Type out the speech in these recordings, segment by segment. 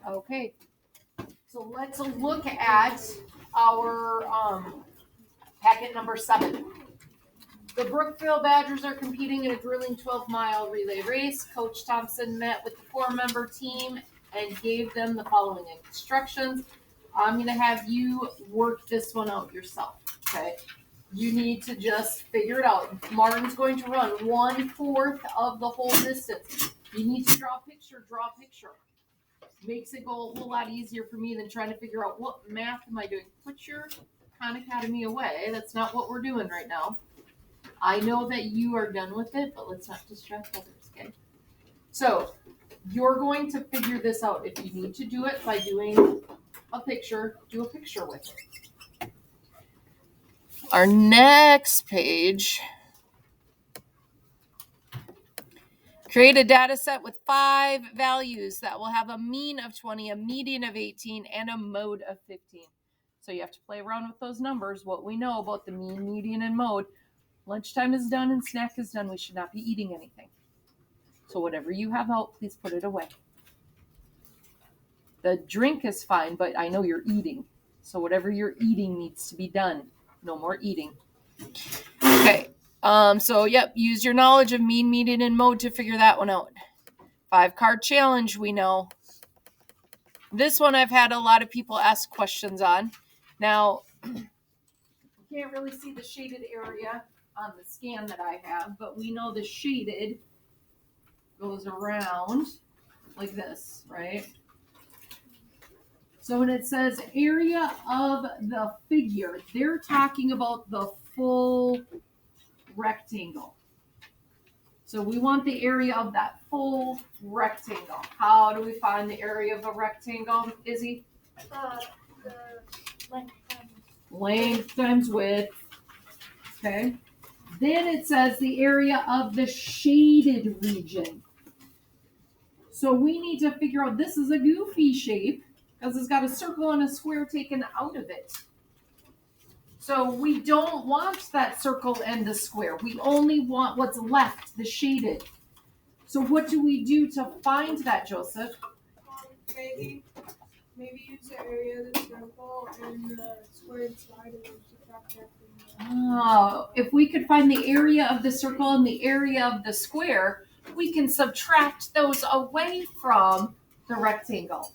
Okay, so let's look at our packet number 7. The Brookville Badgers are competing in a grueling 12-mile relay race. Coach Thompson met with the 4-member team and gave them the following instructions. I'm going to have you work this one out yourself, okay? You need to just figure it out. Martin's going to run 1/4 of the whole distance. You need to draw a picture. Makes it go a whole lot easier for me than trying to figure out what math am I doing. Put your Khan Academy away. That's not what we're doing right now. I know that you are done with it, but let's not distract others, okay? So you're going to figure this out. If you need to do it by doing a picture, do a picture with it. Our next page. Create a data set with 5 values that will have a mean of 20, a median of 18, and a mode of 15. So you have to play around with those numbers, what we know about the mean, median, and mode. Lunchtime is done and snack is done. We should not be eating anything. So whatever you have out, please put it away. The drink is fine, but I know you're eating. So whatever you're eating needs to be done. No more eating. Okay. Use your knowledge of mean, median, and mode to figure that one out. 5-card challenge, we know. This one I've had a lot of people ask questions on. Now, you can't really see the shaded area on the scan that I have, but we know the shaded goes around like this, right? So when it says area of the figure, they're talking about the full rectangle. So we want the area of that full rectangle. How do we find the area of a rectangle, Izzy? The length times. Length times width. Okay. Then it says the area of the shaded region. So we need to figure out, this is a goofy shape because it's got a circle and a square taken out of it. So we don't want that circle and the square. We only want what's left, the shaded. So what do we do to find that, Joseph? Maybe use the area of the circle and the square inside and subtract that from Oh, if we could find the area of the circle and the area of the square, we can subtract those away from the rectangle.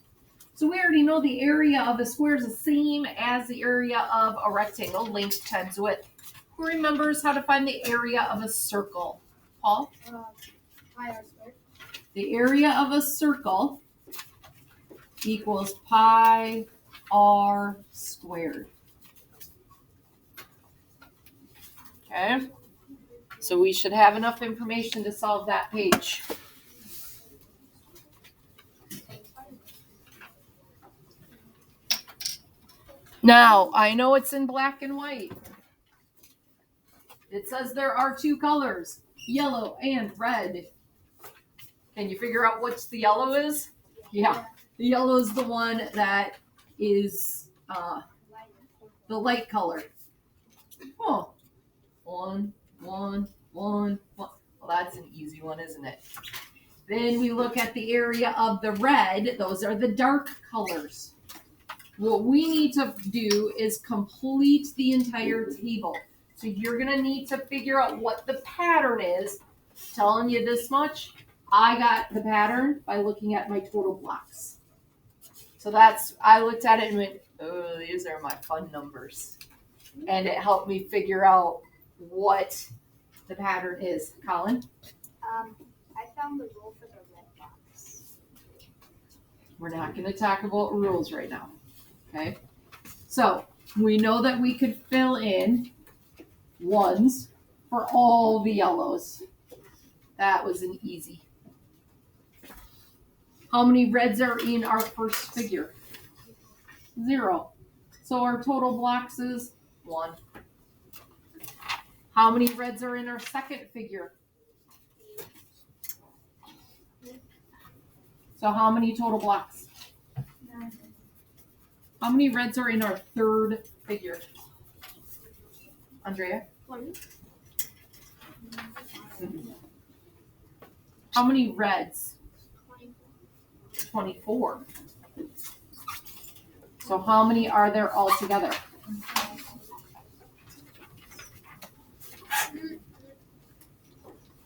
So we already know the area of a square is the same as the area of a rectangle, length times width. Who remembers how to find the area of a circle? Paul? pi r squared. The area of a circle equals pi r squared. Okay? So we should have enough information to solve that page. Now, I know it's in black and white. It says there are 2 colors, yellow and red. Can you figure out which the yellow is? Yeah. The yellow is the one that is the light color. Oh. 1, 1, 1, 1. Well, that's an easy one, isn't it? Then we look at the area of the red. Those are the dark colors. What we need to do is complete the entire table. So you're going to need to figure out what the pattern is. Telling you this much, I got the pattern by looking at my total blocks. So I looked at it and went, oh, these are my fun numbers. And it helped me figure out what the pattern is. Colin? I found the rule for the red box. We're not going to talk about rules right now. Okay, so we know that we could fill in 1s for all the yellows. That was an easy. How many reds are in our first figure? 0. So our total blocks is 1. How many reds are in our second figure? So how many total blocks? 9. How many reds are in our third figure? Andrea? 20. How many reds? 24. 24. So how many are there altogether?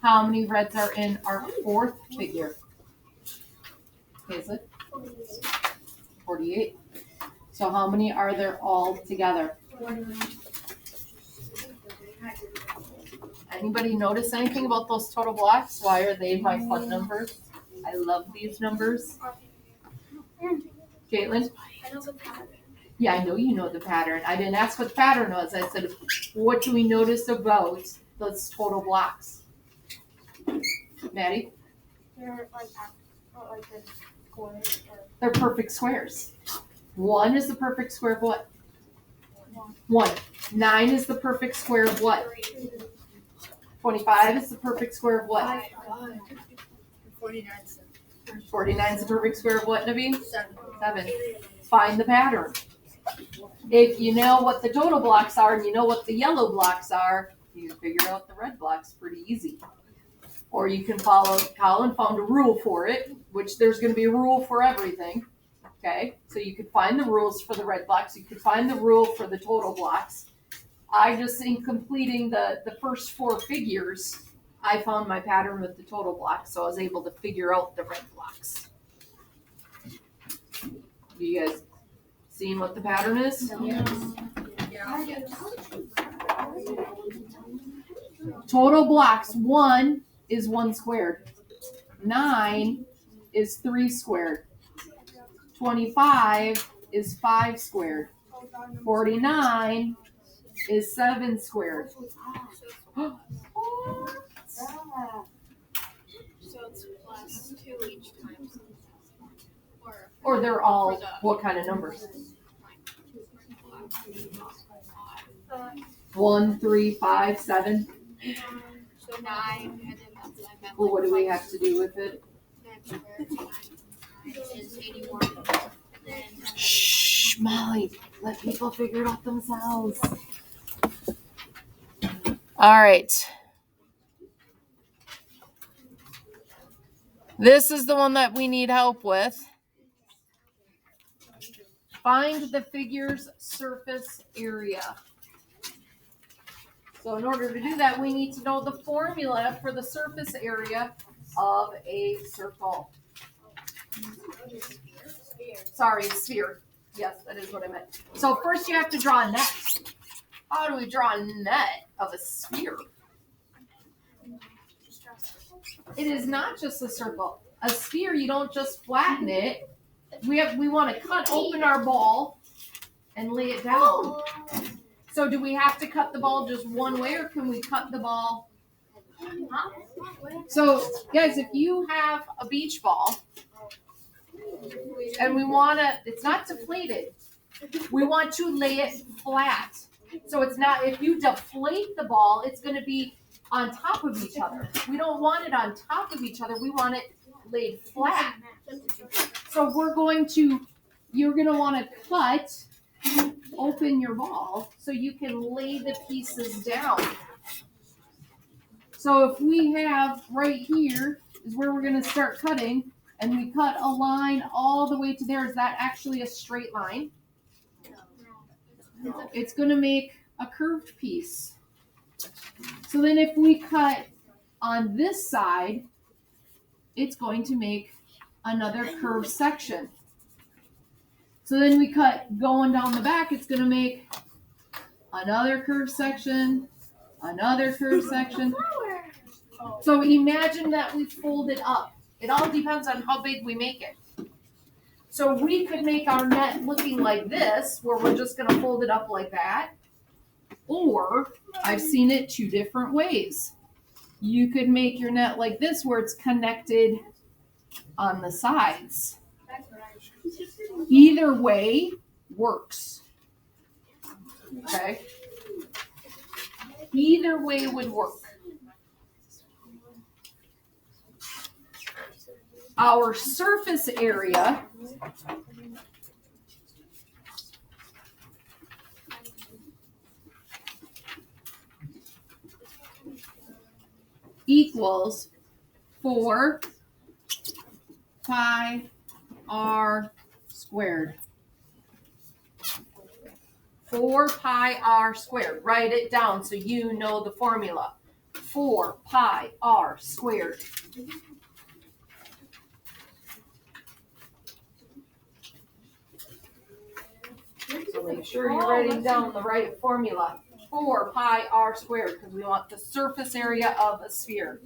How many reds are in our fourth figure? Is it 48? So how many are there all together? Anybody notice anything about those total blocks? Why are they my fun numbers? I love these numbers. Caitlin? I know the pattern. Yeah, I know you know the pattern. I didn't ask what the pattern was. I said, what do we notice about those total blocks? Maddie? They're like this square. They're perfect squares. 1 is the perfect square of what? 1. 9 is the perfect square of what? 25 is the perfect square of what? 49. 49 is the perfect square of what, Naveen? 7. Find the pattern. If you know what the total blocks are and you know what the yellow blocks are, you can figure out the red blocks pretty easy. Or you can follow, Colin found a rule for it, which there's going to be a rule for everything. Okay, so you could find the rules for the red blocks. You could find the rule for the total blocks. I just, in completing the first 4 figures, I found my pattern with the total blocks, so I was able to figure out the red blocks. You guys seeing what the pattern is? Yes. Total blocks, 1 is 1 squared. 9 is 3 squared. 25 is 5 squared. 49 is 7 squared. So it's plus 2 each time. Or they're all what kind of numbers? 1, 3, 5, 7. So 9, and then that's Well, what do we have to do with it? 9 is 81. And then Shh, Molly, let people figure it out themselves. All right. This is the one that we need help with. Find the figure's surface area. So in order to do that, we need to know the formula for the surface area of a circle. Sorry, a sphere. Yes, that is what I meant. So first you have to draw a net. How do we draw a net of a sphere? It is not just a circle. A sphere, you don't just flatten it. We want to cut open our ball and lay it down. So do we have to cut the ball just one way, or can we cut the ball? So guys, if you have a beach ball and we want to, it's not deflated. We want to lay it flat. So it's not, if you deflate the ball, it's going to be on top of each other. We don't want it on top of each other. We want it laid flat. So you're going to want to cut open your ball so you can lay the pieces down. So if we have right here is where we're going to start cutting, and we cut a line all the way to there. Is that actually a straight line? It's going to make a curved piece. So then if we cut on this side, it's going to make another curved section. So then we cut going down the back, it's going to make another curved section, another curved section. So imagine that we fold it up. It all depends on how big we make it. So we could make our net looking like this, where we're just going to fold it up like that. Or I've seen it 2 different ways. You could make your net like this, where it's connected on the sides. Either way works. Okay? Either way would work. Our surface area equals 4 pi r squared. 4 pi r squared. Write it down so you know the formula. 4 pi r squared. So make sure you're writing down the right formula. 4 pi r squared, because we want the surface area of a sphere.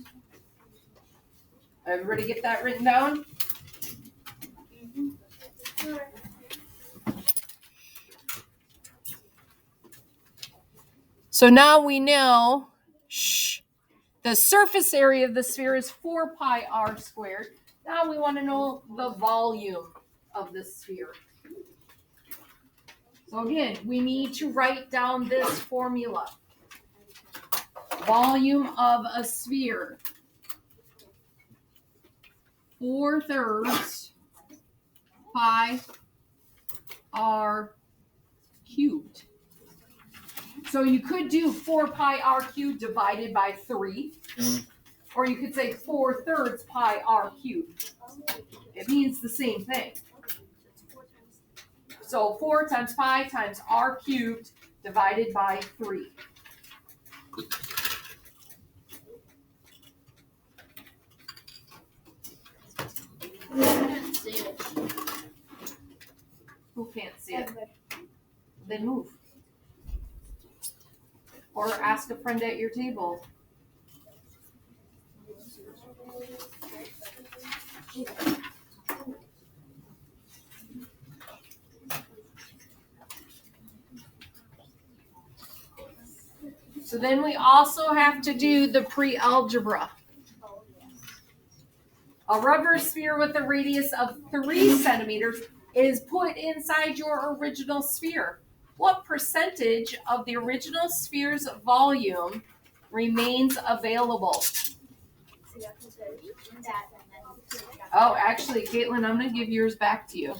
Everybody get that written down? So now we know the surface area of the sphere is 4 pi r squared. Now we want to know the volume of the sphere. So again, we need to write down this formula. Volume of a sphere. 4/3 pi r cubed. So you could do 4 pi r cubed divided by 3. Or you could say 4/3 pi r cubed. It means the same thing. So 4 times pi times r cubed divided by 3. Who can't see it? Then move. Or ask a friend at your table. So then we also have to do the pre-algebra. A rubber sphere with a radius of 3 centimeters is put inside your original sphere. What percentage of the original sphere's volume remains available? Oh, actually, Caitlin, I'm going to give yours back to you.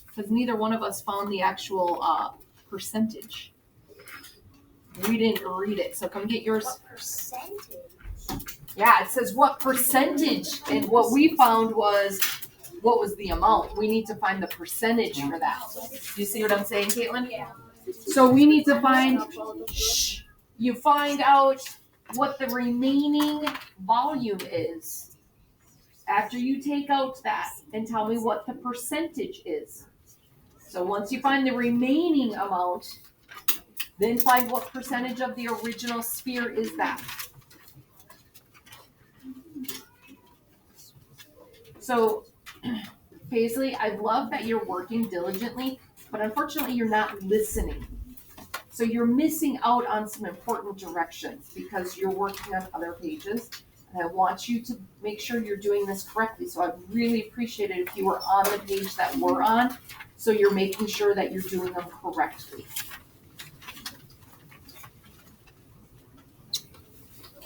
Because neither one of us found the actual percentage. We didn't read it, so come get yours. What percentage? Yeah, it says what percentage, and what we found was what was the amount. We need to find the percentage for that. Do you see what I'm saying, Caitlin? Yeah. So we need to find, you find out what the remaining volume is after you take out that and tell me what the percentage is. So once you find the remaining amount, then find what percentage of the original sphere is that. So, Paisley, I love that you're working diligently, but unfortunately you're not listening. So you're missing out on some important directions because you're working on other pages. And I want you to make sure you're doing this correctly. So I'd really appreciate it if you were on the page that we're on, so you're making sure that you're doing them correctly.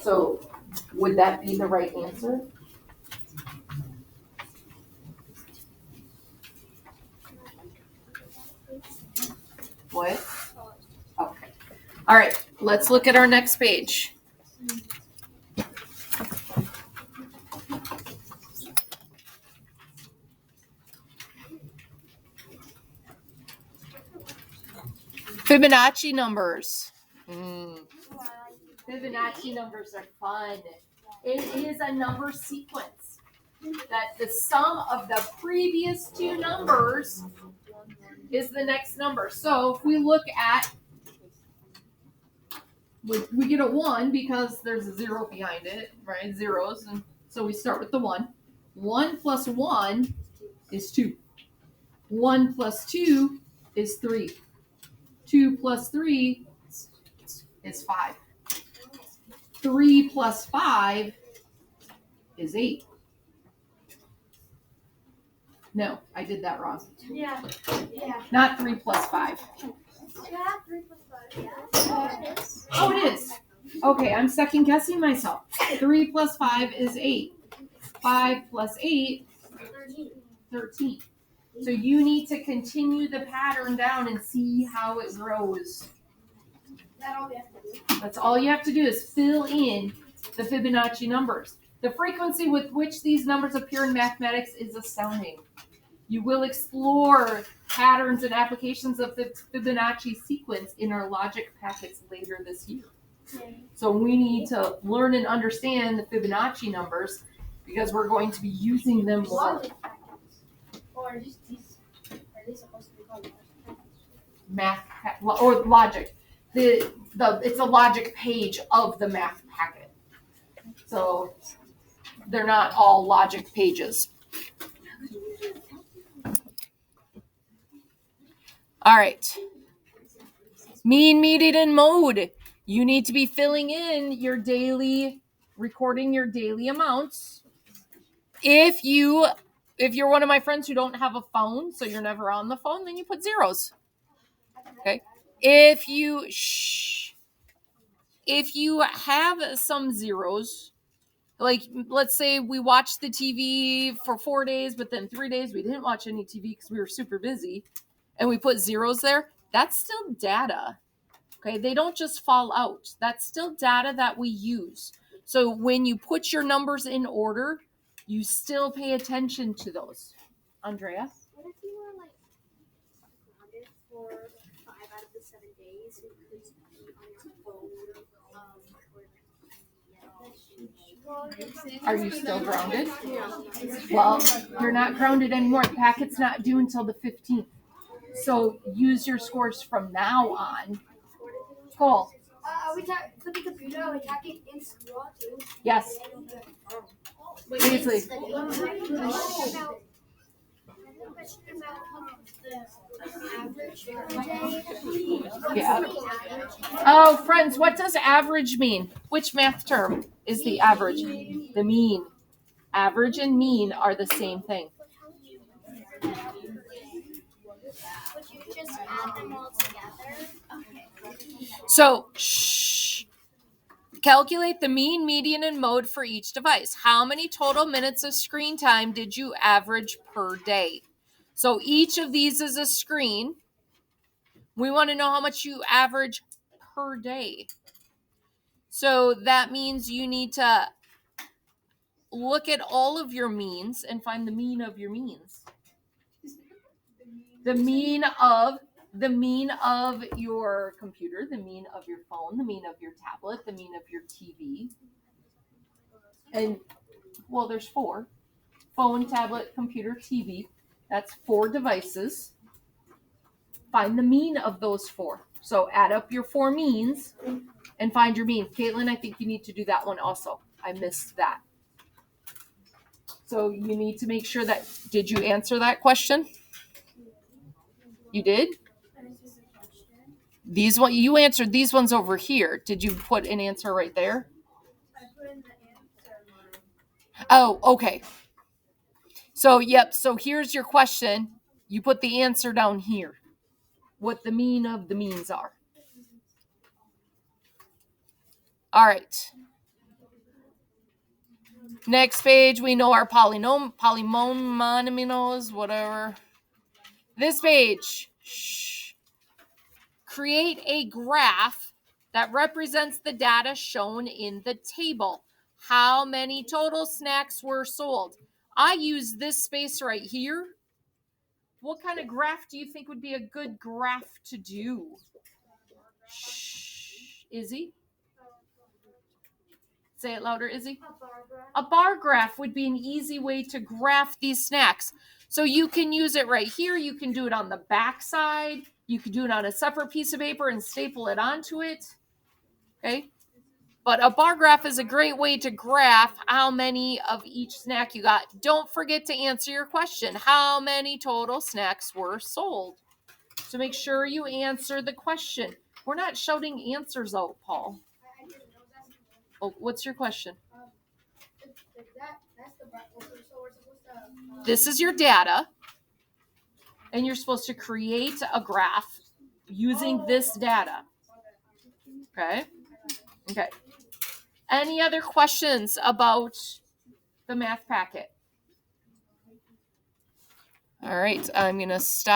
So would that be the right answer? What? Okay. All right, let's look at our next page. Fibonacci numbers. Fibonacci numbers are fun. It is a number sequence that the sum of the previous two numbers is the next number. So if we look at, we get a 1 because there's a 0 behind it, right? Zeros. And so we start with the 1. 1 plus 1 is 2. 1 plus 2 is 3. 2 plus 3 is 5. 3 plus 5 is 8. No, I did that wrong. Yeah. Not 3 plus 5. Yeah, 3 plus 5, yeah. Oh, it is. Oh, it is. Okay, I'm second guessing myself. 3 plus 5 is 8. 5 plus 8, 13. So you need to continue the pattern down and see how it grows. That's all you have to do is fill in the Fibonacci numbers. The frequency with which these numbers appear in mathematics is astounding. You will explore patterns and applications of the Fibonacci sequence in our logic packets later this year. So we need to learn and understand the Fibonacci numbers because we're going to be using them more. Or just these, are they supposed to be called Math or logic. It's a logic page of the math packet. So they're not all logic pages. All right. Mean, median, and mode. You need to be filling in your daily, recording your daily amounts. If you're one of my friends who don't have a phone, so you're never on the phone, then you put zeros. Okay. If you have some zeros, like let's say we watched the TV for 4 days, but then 3 days we didn't watch any TV because we were super busy, and we put zeros there, that's still data. Okay, they don't just fall out. That's still data that we use. So when you put your numbers in order, you still pay attention to those. Andrea? What if you were like grounded for 5 out of the 7 days? You could be on your phone. Are you still grounded? Well, you're not grounded anymore. The packet's not due until the 15th. So use your scores from now on. Cool. Are we for the computer? Are we talking in school too? Yes. Easily. Yeah. Oh, friends, what does average mean? Which math term is the average? The mean. Average and mean are the same thing. Would you just add them all together? So, calculate the mean, median, and mode for each device. How many total minutes of screen time did you average per day? So each of these is a screen. We want to know how much you average per day. So that means you need to look at all of your means and find the mean of your means. The mean of your computer, the mean of your phone, the mean of your tablet, the mean of your TV. And, well, there's 4. Phone, tablet, computer, TV. That's 4 devices. Find the mean of those 4. So add up your 4 means and find your mean. Caitlin, I think you need to do that one also. I missed that. So you need to make sure that, did you answer that question? You did? These one, you answered these ones over here. Did you put an answer right there? I put in the answer line. Oh, okay. So, yep. So here's your question. You put the answer down here. What the mean of the means are. All right. Next page, we know our polynomials, whatever. This page. Create a graph that represents the data shown in the table. How many total snacks were sold? I use this space right here. What kind of graph do you think would be a good graph to do? Izzy? Say it louder, Izzy. A bar graph would be an easy way to graph these snacks. So you can use it right here. You can do it on the back side. You can do it on a separate piece of paper and staple it onto it. Okay. But a bar graph is a great way to graph how many of each snack you got. Don't forget to answer your question. How many total snacks were sold? So make sure you answer the question. We're not shouting answers out, Paul. Oh, what's your question? This is your data, and you're supposed to create a graph using this data. Okay? Okay. Any other questions about the math packet? All right, I'm going to stop.